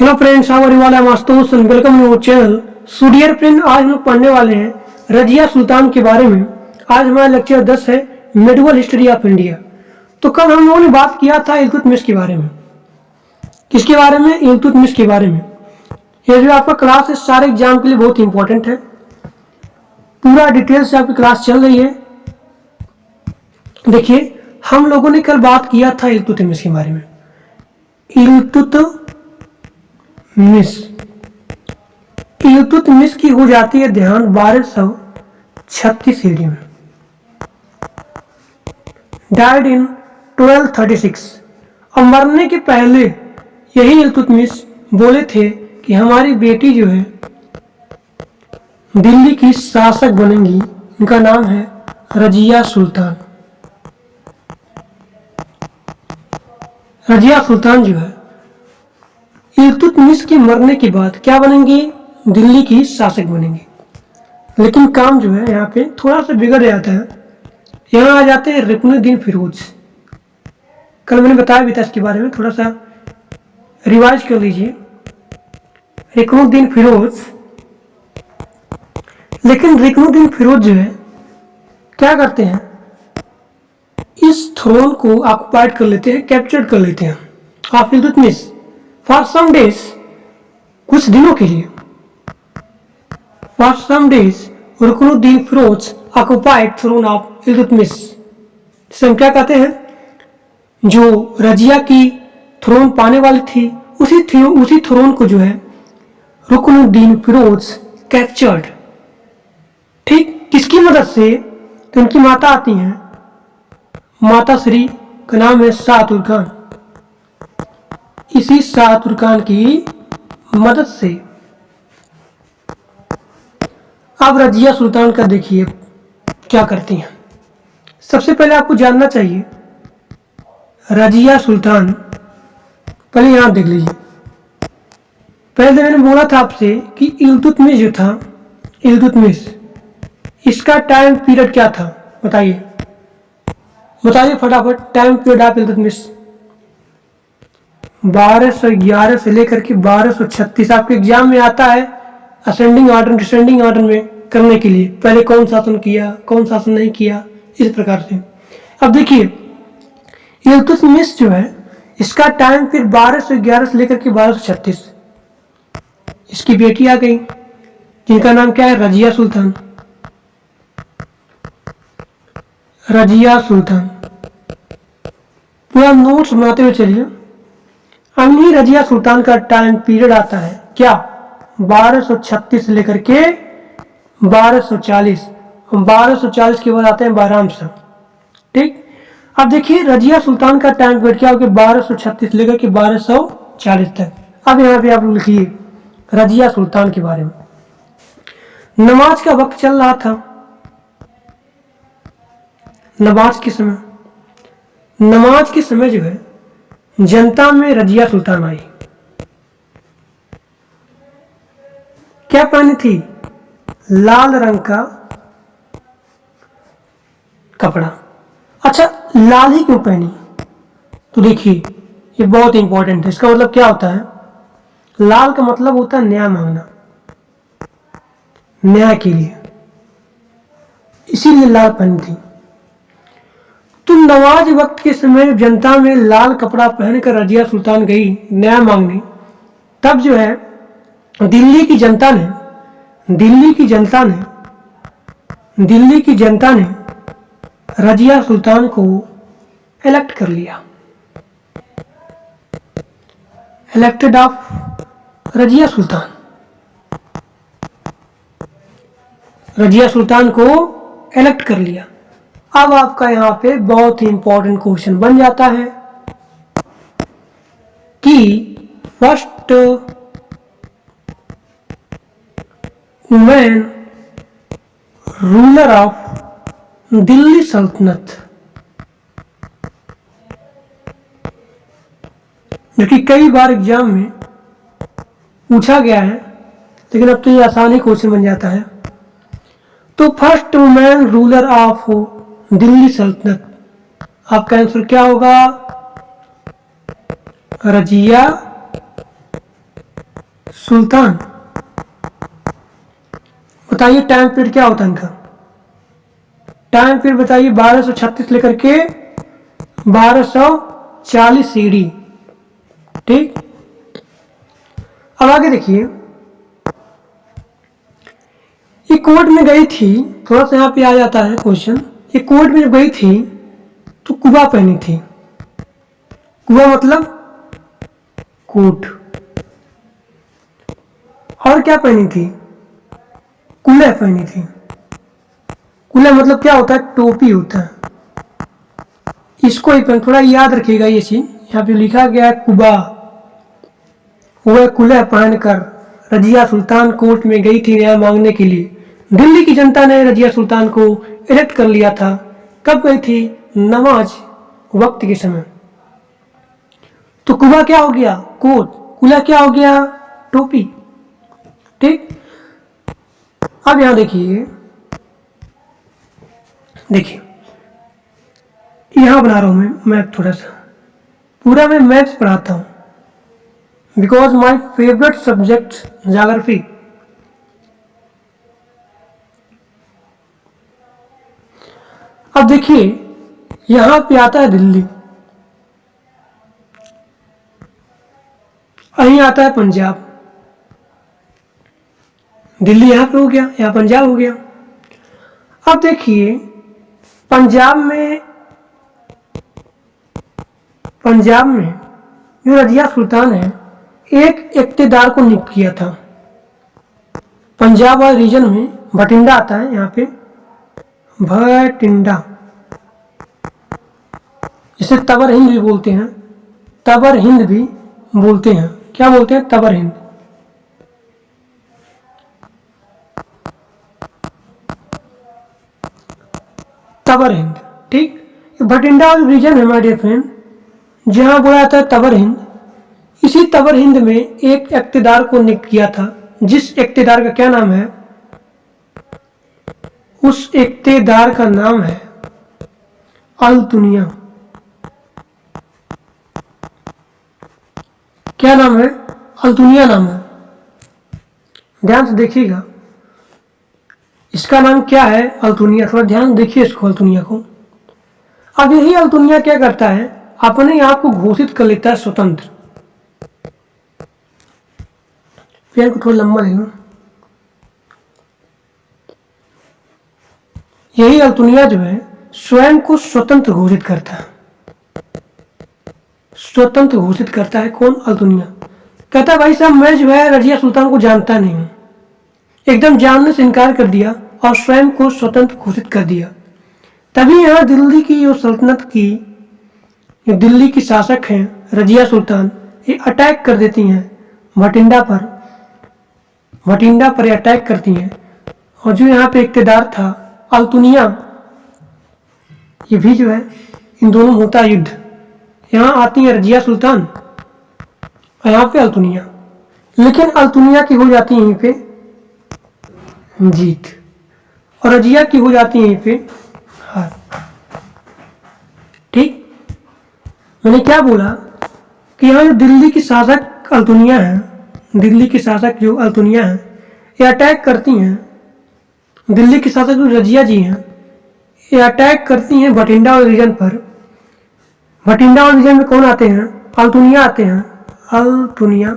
Hello friends, how are you all? I am Ashutosh and welcome to our channel. So dear friend, आज हम लोग पढ़ने वाले हैं रजिया सुल्तान के बारे में। आज हमारा लेक्चर 10 है, मेडिवल हिस्ट्री ऑफ इंडिया। तो कल हम लोगों ने बात किया था इल्तुतमिश के बारे में। किसके बारे में? इल्तुतमिश के बारे में। ये जो आपका क्लास है सारे एग्जाम के लिए बहुत इंपॉर्टेंट है। पूरा डिटेल से आपकी क्लास चल रही है। देखिए, हम लोगों ने कल बात किया था इल्तुतमिश के बारे में। इल्तुतमिश की हो जाती है देहांत 1236 ईस्वी में। Died in 1236। और मरने के पहले यही इल्तुतमिश बोले थे कि हमारी बेटी जो है दिल्ली की शासक बनेंगी। इनका नाम है रजिया सुल्तान। रजिया सुल्तान जो है इल्तुतमिश के मरने के बाद क्या बनेंगी? दिल्ली की शासक बनेंगी। लेकिन काम जो है यहाँ पे थोड़ा सा बिगड़ जाता है। यहाँ आ जाते हैं रुकनुद्दीन फिरोज। कल मैंने बताया भी था इसके बारे में, थोड़ा सा रिवाइज कर लीजिए। रुकनुद्दीन फिरोज। लेकिन रुकनुद्दीन फिरोज जो है क्या करते हैं, इस थ्रोन को ऑक्युपाइड कर लेते हैं, कैप्चर कर लेते हैं of Iltutmish for some days, कुछ दिनों के लिए। For some days Ruknuddin Firoz occupied throne of Iltutmish. जिसे हम क्या कहते हैं, जो रजिया की थ्रोन पाने वाली थी उसी थ्रोन को जो है रुकनुद्दीन फिरोज कैप्चर्ड। ठीक, किसकी मदद से? तो उनकी माता आती हैं, माता श्री का नाम है शाह तुर्कान। इसी शाह तुर्कान की मदद से। अब रजिया सुल्तान का देखिए क्या करती हैं। सबसे पहले आपको जानना चाहिए रजिया सुल्तान, पहले यहां देख लीजिए। पहले मैंने बोला था आपसे कि इल्तुतमिश जो था, इल्तुतमिश, इसका टाइम पीरियड क्या था? बताइए फटाफट। टाइम पीरियड ऑफ इल्तुतमिश 1211 से लेकर के 1236। आपके एग्जाम में आता है असेंडिंग ऑर्डर डिसेंडिंग ऑर्डर में करने के लिए, पहले कौन शासन किया, कौन शासन नहीं किया, इस प्रकार से। अब देखिए, इल्तुतमिश जो है इसका टाइम फिर 1211 से लेकर के 1236। इसकी बेटी आ गई जिनका नाम क्या है? रजिया सुल्तान। रजिया सुल्तान। पूरा नोट्स बनाते हुए चलिए। अमीर रजिया सुल्तान का टाइम पीरियड आता है क्या? 1236 से लेकर के 1240। 1240 के बाद आते हैं बहराम शाह। ठीक, अब देखिए रजिया सुल्तान का टाइम पीरियड क्या हो गया? 1236 से लेकर के 1240 तक। अब यहाँ पे आप लिखिए रजिया सुल्तान के बारे में। नमाज का वक्त चल रहा था। नमाज के समय जो है जनता में रजिया सुल्तान आई। क्या पहनी थी? लाल रंग का कपड़ा। अच्छा, लाल ही क्यों पहनी? तो देखिए ये बहुत इंपॉर्टेंट है। इसका मतलब क्या होता है? लाल का मतलब होता है न्याय मांगना, न्याय के लिए, इसीलिए लाल पहनी थी। तो नमाज वक्त के समय जनता में लाल कपड़ा पहनकर रजिया सुल्तान गई न्याय मांगने। तब जो है दिल्ली की जनता ने रजिया सुल्तान को इलेक्ट कर लिया। Elected of Razia Sultan. रजिया सुल्तान को इलेक्ट कर लिया। अब आपका यहाँ पे बहुत ही इंपॉर्टेंट क्वेश्चन बन जाता है कि first women ruler of Delhi सल्तनत, जो कि कई बार एग्जाम में पूछा गया है, लेकिन अब तो ये आसानी क्वेश्चन बन जाता है। तो first women ruler of Delhi सल्तनत, आपका आंसर क्या होगा? रजिया सुल्तान, बताइए टाइम पीरियड क्या होता है इनका? टाइम पीरियड बताइए 1236 लेकर के 1240 सीडी। ठीक, अब आगे देखिए, ये कोर्ट में गई थी, थोड़ा सा यहाँ पे आ जाता है क्वेश्चन। ये कोर्ट में जब गई थी तो कुबा पहनी थी। कुबा मतलब कोट। और क्या पहनी थी? कुल्ला पहनी थी। कुल्ला मतलब क्या होता है? टोपी होता है। इसको ही थोड़ा याद रखिएगा ये चीज। यहाँ पे लिखा गया है कुबा, वह कुल्ला पहनकर रजिया सुल्तान कोर्ट में गई थी न्याय मांगने के लिए। दिल्ली की जनता ने रजिया सुल्तान को इलेक्ट कर लिया था। कब गई थी? नमाज वक्त के समय। तो कुबा क्या हो गया? कोट। कुल्ला क्या हो गया? टोपी। ठीक, अब यहां देखिए, देखिए यहां बना रहा हूं मैं मैप। थोड़ा सा पूरा मैं मैप्स पढ़ाता हूं because my favourite subject geography. अब देखिए यहां पे आता है दिल्ली, यहीं आता है पंजाब। दिल्ली यहां पे हो गया, यहां पंजाब हो गया। अब देखिए पंजाब में जो रजिया सुल्तान है, एक इक्तेदार को नियुक्त किया था। पंजाब वाले रीजन में भटिंडा आता है, यहाँ पे भटिंडा, इसे तबर हिंद भी बोलते हैं। तबर हिंद भी बोलते हैं। क्या बोलते हैं? तबर हिंद। तबर हिंद। ठीक, भटिंडा रीजन है माय डियर फ्रेंड, जहां बोला जाता है तबर हिंद। इसी तबर हिंद में एक इक्तेदार को नियुक्त किया था, जिस इक्तेदार का क्या नाम है? उस इक्तेदार का नाम है अल-तुनिया। क्या नाम है? अल-तुनिया नाम है। ध्यान से देखिएगा, इसका नाम क्या है? अल-तुनिया। थोड़ा ध्यान देखिए इसको, अल-तुनिया को। अब यही अल-तुनिया क्या करता है? अपने आप को घोषित कर लेता है स्वतंत्र। पेड़ को थोड़ा लंबा ले लो। यही अल-तुनिया जो है स्वयं को स्वतंत्र घोषित करता है। स्वतंत्र घोषित करता है कौन? अल-तुनिया। कहता है भाई साहब मैं जो है रजिया सुल्तान को जानता नहीं हूं। एकदम जानने से इनकार कर दिया और स्वयं को स्वतंत्र घोषित कर दिया। तभी यहाँ दिल्ली की जो सल्तनत की, जो दिल्ली की शासक हैं रजिया सुल्तान, ये अटैक कर देती हैं भटिंडा पर। भटिंडा पर अटैक करती हैं, और जो यहाँ पे इक्तेदार था अल-तुनिया, ये भी जो है इन दोनों में होता युद्ध। यहाँ आती है रजिया सुल्तान और यहाँ पे अल-तुनिया, लेकिन अल-तुनिया की हो जाती है यहीं पे जीत और रजिया की हो जाती है यहीं पे हार। ठीक, मैंने क्या बोला कि यहाँ जो दिल्ली की शासक अल-तुनिया है, दिल्ली की शासक जो अल-तुनिया है, ये अटैक करती हैं। दिल्ली की शासक जो रजिया जी हैं, ये अटैक करती हैं भटिंडा और रीजन पर। भटिंडा और रीजन में कौन आते हैं? अल-तुनिया आते हैं। अल-तुनिया,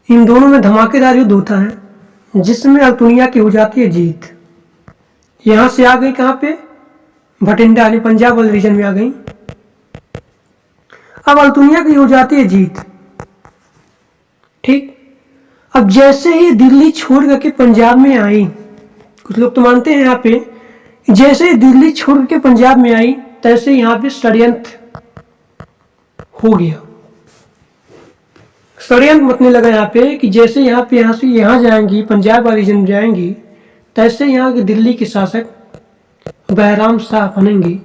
इन दोनों में धमाकेदार युद्ध होता है, जिसमें अल-तुनिया की हो जाती है जीत। यहां से आ गई कहां पे? भटिंडा यानी पंजाब वाले रीजन में आ गई। अब अल-तुनिया की हो जाती है जीत। ठीक, अब जैसे ही दिल्ली छोड़ करके पंजाब में आई, कुछ लोग तो मानते हैं यहाँ पे, जैसे ही दिल्ली छोड़ के पंजाब में आई, तैसे यहाँ पे षड्यंत्र हो गया। षड्यंत्र मतने लगा यहाँ पे कि जैसे यहाँ से यहाँ जाएंगी, पंजाब वाले रीजन में जाएंगी, तैसे यहाँ के दिल्ली के शासक बहराम शाह बनेंगे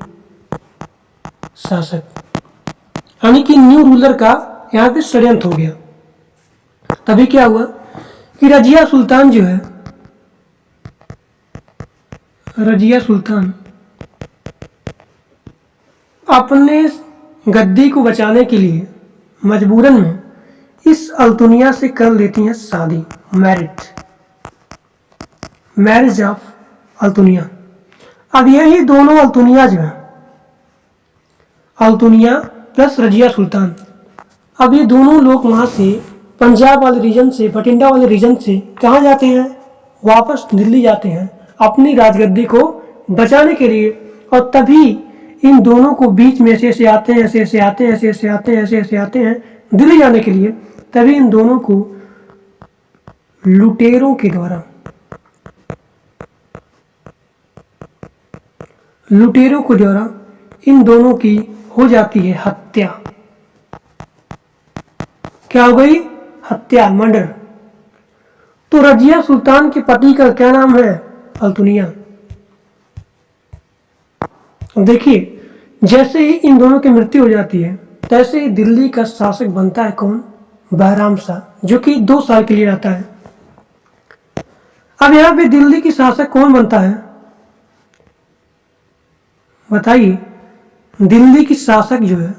शासक, यानी कि न्यू रूलर का यहाँ पे षड्यंत्र हो गया। तभी क्या हुआ कि रजिया सुल्तान जो है, रजिया सुल्तान अपने गद्दी को बचाने के लिए मजबूरन में इस अल्तुनिया से कर लेती हैं शादी, मैरिज ऑफ अल्तुनिया। अब यही दोनों अल्तुनिया जो है, अल्तुनिया प्लस रजिया सुल्तान, अब ये दोनों लोग वहाँ से पंजाब वाले रीजन से, बठिंडा वाले रीजन से कहाँ जाते हैं, वापस दिल्ली जाते हैं अपनी राजगद्दी को बचाने के लिए। और तभी इन दोनों को बीच में ऐसे आते हैं, ऐसे आते हैं दिल्ली जाने के लिए। तभी इन दोनों को लुटेरों के द्वारा इन दोनों की हो जाती है हत्या। क्या हो गई? हत्या, मर्डर। तो रजिया सुल्तान के पति का क्या नाम है? अल्तुनिया। देखिए, जैसे ही इन दोनों की मृत्यु हो जाती है, तैसे ही दिल्ली का शासक बनता है कौन? बहराम शाह, जो कि 2 साल के लिए रहता है। अब यहां पे दिल्ली की शासक कौन बनता है? बताइए। दिल्ली की शासक जो है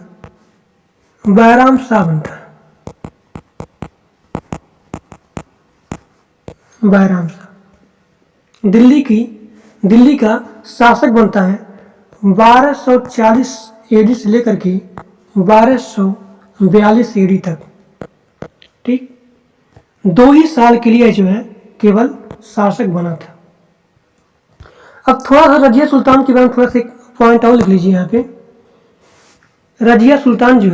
बहराम शाह बनता है। बहराम शाह दिल्ली का शासक बनता है 1240 एडी से लेकर के 1242 एडी तक। ठीक, 2 ही साल के लिए जो है केवल शासक बना था। अब थोड़ा सा रजिया सुल्तान के बारे में थोड़ा सा एक पॉइंट और लिख लीजिए यहाँ पे। रजिया सुल्तान जो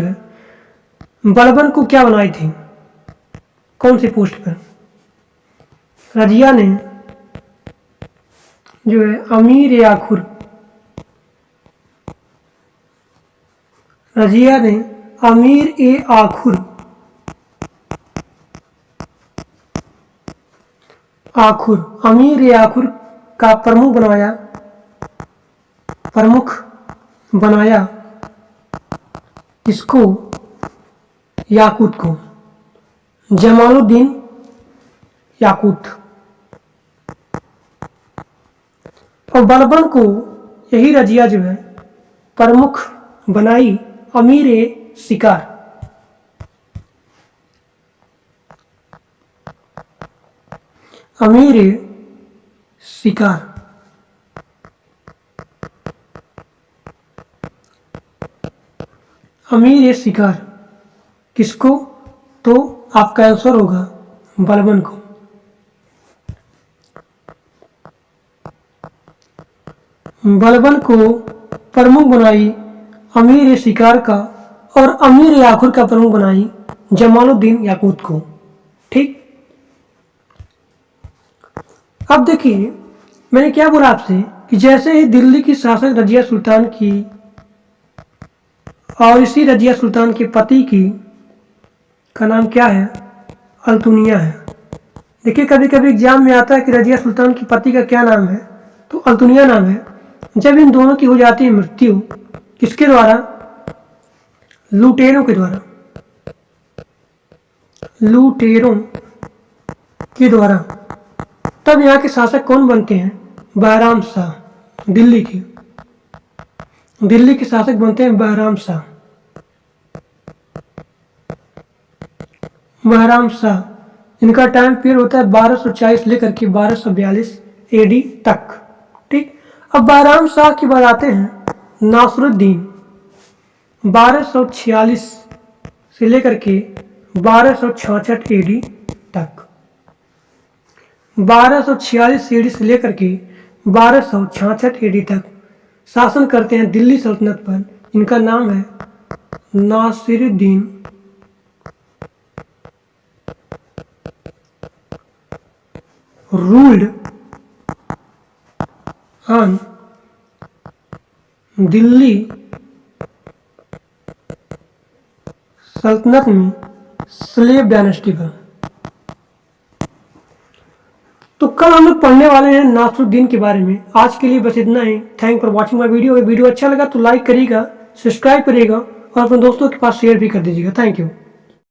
है बलबन को क्या बनाई थी? कौन सी पोस्ट पर? रजिया ने जो है अमीर ए आखुर का प्रमुख बनाया इसको, याकूत को, जमालुद्दीन याकूत। और बलबन को यही रजिया जो है प्रमुख बनाई अमीर ए शिकार। अमीर ए शिकार। अमीर ए शिकार किसको? तो आपका आंसर होगा बलबन को। बलबन को प्रमुख बनाई अमीर ए शिकार का, और अमीर ए आखुर का प्रमुख बनाई जमालुद्दीन याकूत को। ठीक, अब देखिए मैंने क्या बोला आपसे कि जैसे ही दिल्ली की शासक रजिया सुल्तान की और इसी रजिया सुल्तान के पति की का नाम क्या है? अल्तुनिया है। देखिए कभी कभी एग्जाम में आता है कि रजिया सुल्तान की पति का क्या नाम है, तो अल्तुनिया नाम है। जब इन दोनों की हो जाती है मृत्यु, किसके द्वारा? लुटेरों के द्वारा। लुटेरों के द्वारा। तब यहाँ के शासक कौन बनते हैं? बहराम शाह। दिल्ली के शासक बनते हैं बहराम शाह। बहराम शाह, इनका टाइम पीरियड होता है 1240 लेकर के 1242 एडी तक। ठीक, अब बहराम शाह की बात आते हैं नासरुद्दीन, 1246 से लेकर के 1266 एडी तक। 1246 एडी से लेकर के 1266 एडी तक शासन करते हैं दिल्ली सल्तनत पर। इनका नाम है नासिरुद्दीन ruled on दिल्ली सल्तनत में स्लेव डायनेस्टी पर। तो कल हम लोग पढ़ने वाले हैं नासरुद्दीन के बारे में। आज के लिए बस इतना ही। Thank for watching my video. अगर वीडियो अच्छा लगा तो लाइक करिएगा, सब्सक्राइब करिएगा और अपने दोस्तों के पास शेयर भी कर दीजिएगा। Thank you.